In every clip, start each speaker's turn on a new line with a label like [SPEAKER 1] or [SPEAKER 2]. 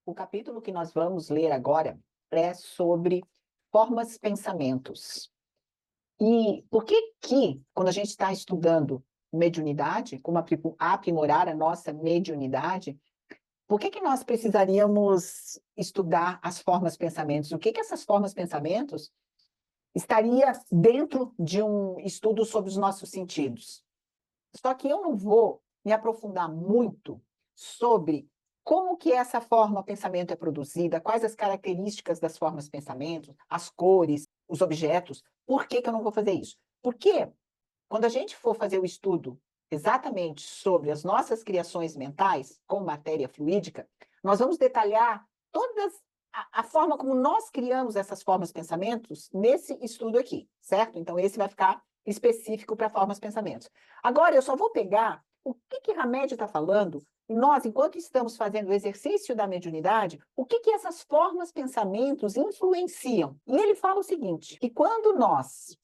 [SPEAKER 1] O capítulo que nós vamos ler agora é sobre formas pensamentos. E por que, quando a gente está estudando mediunidade, como aprimorar a nossa mediunidade, por que nós precisaríamos estudar as formas pensamentos? O que essas formas pensamentos estaria dentro de um estudo sobre os nossos sentidos? Só que eu não vou me aprofundar muito sobre como que essa forma pensamento é produzida, quais as características das formas pensamento, as cores, os objetos. Por que eu não vou fazer isso? Porque quando a gente for fazer o estudo exatamente sobre as nossas criações mentais com matéria fluídica, nós vamos detalhar todas a forma como nós criamos essas formas pensamentos nesse estudo aqui, certo? Então, esse vai ficar específico para formas pensamentos. Agora, eu só vou pegar o que Hamed está falando, e nós, enquanto estamos fazendo o exercício da mediunidade, o que essas formas pensamentos influenciam. E ele fala o seguinte, que quando nós,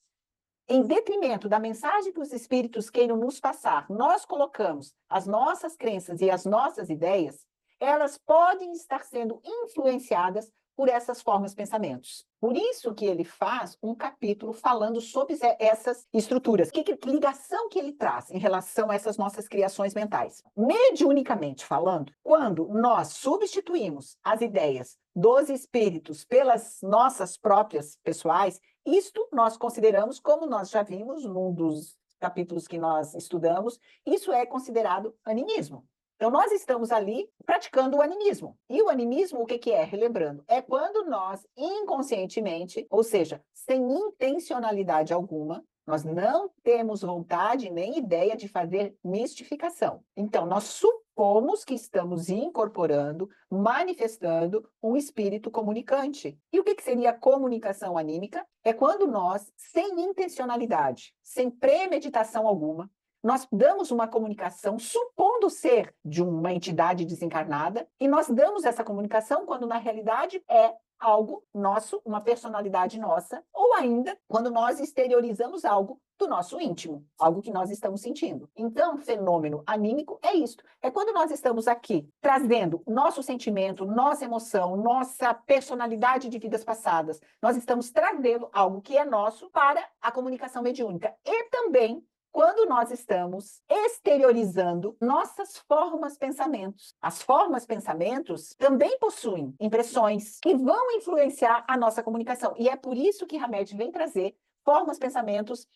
[SPEAKER 1] em detrimento da mensagem que os espíritos queiram nos passar, nós colocamos as nossas crenças e as nossas ideias, elas podem estar sendo influenciadas por essas formas pensamentos. Por isso que ele faz um capítulo falando sobre essas estruturas. Que ligação que ele traz em relação a essas nossas criações mentais? Mediunicamente falando, quando nós substituímos as ideias dos espíritos pelas nossas próprias pessoais, isto nós consideramos, como nós já vimos num dos capítulos que nós estudamos, isso é considerado animismo. Então, nós estamos ali praticando o animismo. E o animismo, o que é? Relembrando, é quando nós, inconscientemente, ou seja, sem intencionalidade alguma, nós não temos vontade nem ideia de fazer mistificação. Então, nós supomos que estamos incorporando, manifestando um espírito comunicante. E o que seria comunicação anímica? É quando nós, sem intencionalidade, sem premeditação alguma, nós damos uma comunicação supondo ser de uma entidade desencarnada, e nós damos essa comunicação quando, na realidade, é algo nosso, uma personalidade nossa, ou ainda quando nós exteriorizamos algo do nosso íntimo, algo que nós estamos sentindo. Então, fenômeno anímico é isto. É quando nós estamos aqui trazendo nosso sentimento, nossa emoção, nossa personalidade de vidas passadas, nós estamos trazendo algo que é nosso para a comunicação mediúnica. E também quando nós estamos exteriorizando nossas formas pensamentos. As formas pensamentos também possuem impressões que vão influenciar a nossa comunicação. E é por isso que Hamed vem trazer formas pensamentos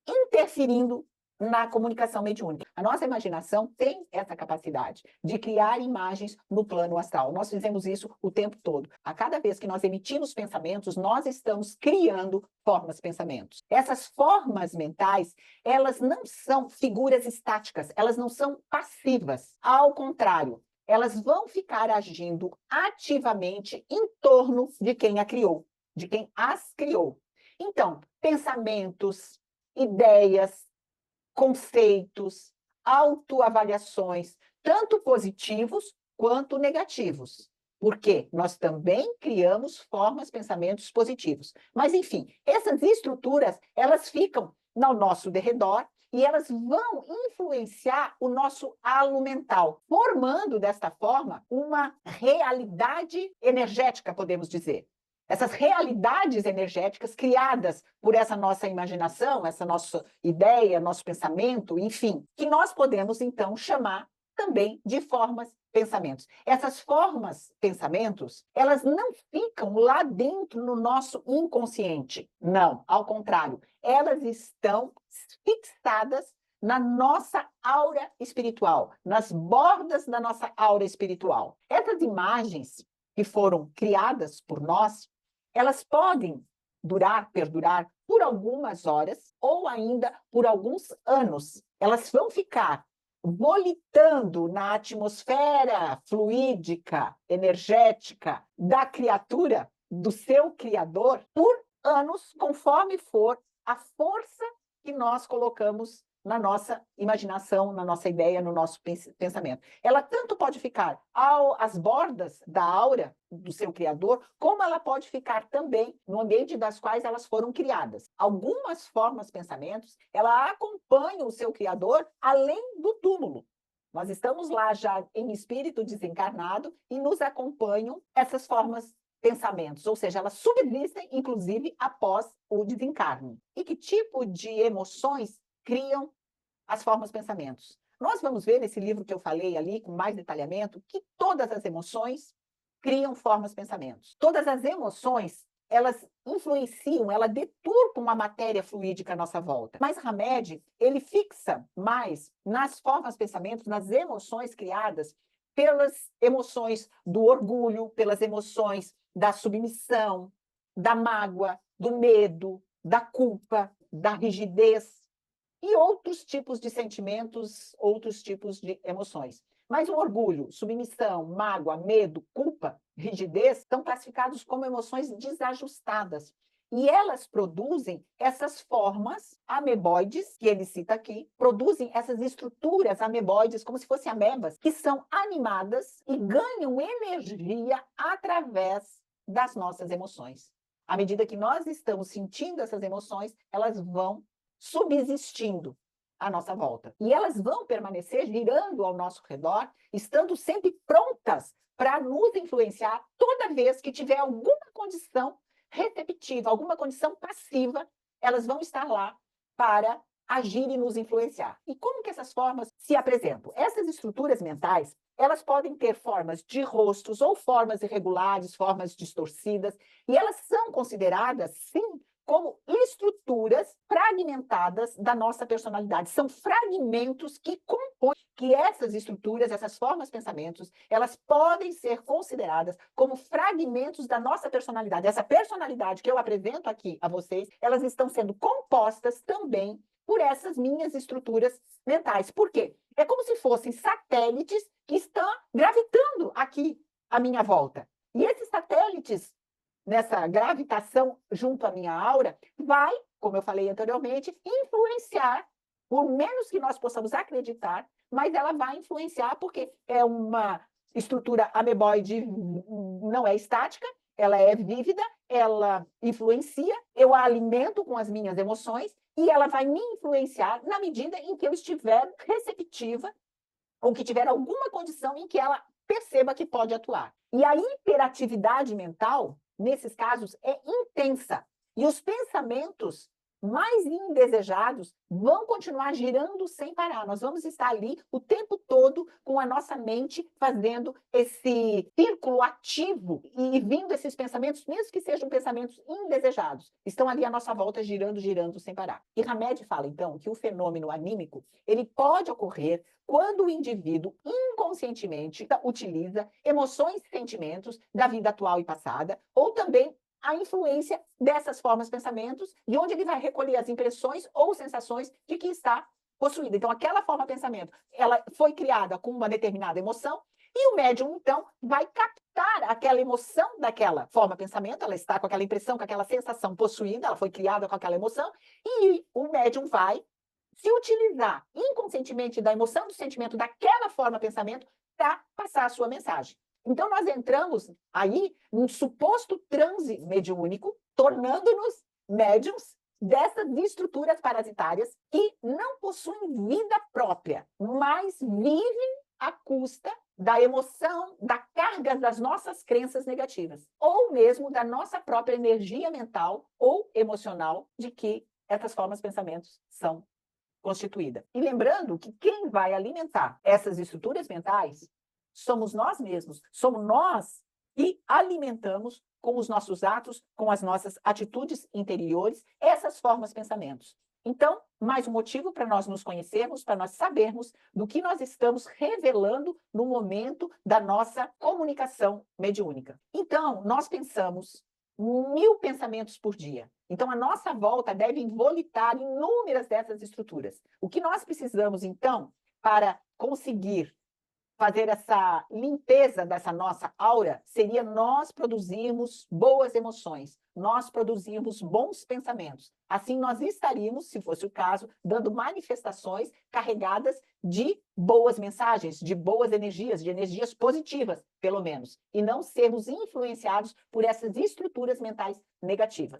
[SPEAKER 1] interferindo na comunicação mediúnica. A nossa imaginação tem essa capacidade de criar imagens no plano astral. Nós fizemos isso o tempo todo. A cada vez que nós emitimos pensamentos, nós estamos criando formas pensamentos. Essas formas mentais, elas não são figuras estáticas, elas não são passivas. Ao contrário, elas vão ficar agindo ativamente em torno de quem a criou, de quem as criou. Então, pensamentos, ideias, conceitos, autoavaliações, tanto positivos quanto negativos. Porque nós também criamos formas, pensamentos positivos. Mas, enfim, essas estruturas, elas ficam no nosso derredor e elas vão influenciar o nosso halo mental, formando, desta forma, uma realidade energética, podemos dizer. Essas realidades energéticas criadas por essa nossa imaginação, essa nossa ideia, nosso pensamento, enfim, que nós podemos, então, chamar também de formas pensamentos. Essas formas pensamentos, elas não ficam lá dentro no nosso inconsciente. Não, ao contrário, elas estão fixadas na nossa aura espiritual, nas bordas da nossa aura espiritual. Essas imagens que foram criadas por nós, elas podem perdurar por algumas horas ou ainda por alguns anos. Elas vão ficar volitando na atmosfera fluídica, energética da criatura, do seu criador, por anos, conforme for a força que nós colocamos na nossa imaginação, na nossa ideia, no nosso pensamento. Ela tanto pode ficar às bordas da aura do seu criador, como ela pode ficar também no ambiente das quais elas foram criadas. Algumas formas, pensamentos, ela acompanha o seu criador além do túmulo. Nós estamos lá já em espírito desencarnado e nos acompanham essas formas, pensamentos, ou seja, elas subsistem, inclusive, após o desencarne. E que tipo de emoções criam as formas pensamentos? Nós vamos ver nesse livro que eu falei ali, com mais detalhamento, que todas as emoções criam formas pensamentos. Todas as emoções, elas influenciam, ela deturpa uma matéria fluídica à nossa volta. Mas Hamed, ele fixa mais nas formas pensamentos, nas emoções criadas pelas emoções do orgulho, pelas emoções da submissão, da mágoa, do medo, da culpa, da rigidez e outros tipos de sentimentos, outros tipos de emoções. Mas o orgulho, submissão, mágoa, medo, culpa, rigidez estão classificados como emoções desajustadas. E elas produzem essas formas ameboides, que ele cita aqui, produzem essas estruturas ameboides, como se fossem amebas, que são animadas e ganham energia através das nossas emoções. À medida que nós estamos sentindo essas emoções, elas vão subsistindo à nossa volta. E elas vão permanecer girando ao nosso redor, estando sempre prontas para nos influenciar toda vez que tiver alguma condição receptiva, alguma condição passiva, elas vão estar lá para agir e nos influenciar. E como que essas formas se apresentam? Essas estruturas mentais, elas podem ter formas de rostos ou formas irregulares, formas distorcidas, e elas são consideradas, sim, como estruturas fragmentadas da nossa personalidade. São fragmentos que compõem que essas estruturas, essas formas pensamentos, elas podem ser consideradas como fragmentos da nossa personalidade. Essa personalidade que eu apresento aqui a vocês, elas estão sendo compostas também por essas minhas estruturas mentais. Por quê? É como se fossem satélites que estão gravitando aqui à minha volta. E esses satélites, nessa gravitação junto à minha aura, vai, como eu falei anteriormente, influenciar, por menos que nós possamos acreditar, mas ela vai influenciar porque é uma estrutura ameboide, não é estática, ela é vívida, ela influencia, eu a alimento com as minhas emoções e ela vai me influenciar na medida em que eu estiver receptiva ou que tiver alguma condição em que ela perceba que pode atuar. E a hiperatividade mental, nesses casos, é intensa. E os pensamentos mais indesejados vão continuar girando sem parar. Nós vamos estar ali o tempo todo com a nossa mente fazendo esse círculo ativo e vindo esses pensamentos, mesmo que sejam pensamentos indesejados, estão ali à nossa volta girando, girando sem parar. E Hamed fala, então, que o fenômeno anímico ele pode ocorrer quando o indivíduo inconscientemente utiliza emoções e sentimentos da vida atual e passada, ou também a influência dessas formas de pensamentos, de onde ele vai recolher as impressões ou sensações de que está possuída. Então, aquela forma de pensamento, ela foi criada com uma determinada emoção, e o médium, então, vai captar aquela emoção daquela forma de pensamento, ela está com aquela impressão, com aquela sensação possuída, ela foi criada com aquela emoção, e o médium vai se utilizar inconscientemente da emoção, do sentimento daquela forma de pensamento para passar a sua mensagem. Então, nós entramos aí num suposto transe mediúnico, tornando-nos médiums dessas estruturas parasitárias que não possuem vida própria, mas vivem à custa da emoção, da carga das nossas crenças negativas, ou mesmo da nossa própria energia mental ou emocional de que essas formas de pensamentos são constituídas. E lembrando que quem vai alimentar essas estruturas mentais somos nós mesmos, somos nós que alimentamos com os nossos atos, com as nossas atitudes interiores, essas formas de pensamentos. Então, mais um motivo para nós nos conhecermos, para nós sabermos do que nós estamos revelando no momento da nossa comunicação mediúnica. Então, nós pensamos 1000 pensamentos por dia. Então, a nossa volta deve volitar inúmeras dessas estruturas. O que nós precisamos, então, para conseguir fazer essa limpeza dessa nossa aura seria nós produzirmos boas emoções, nós produzirmos bons pensamentos. Assim, nós estaríamos, se fosse o caso, dando manifestações carregadas de boas mensagens, de boas energias, de energias positivas, pelo menos, e não sermos influenciados por essas estruturas mentais negativas.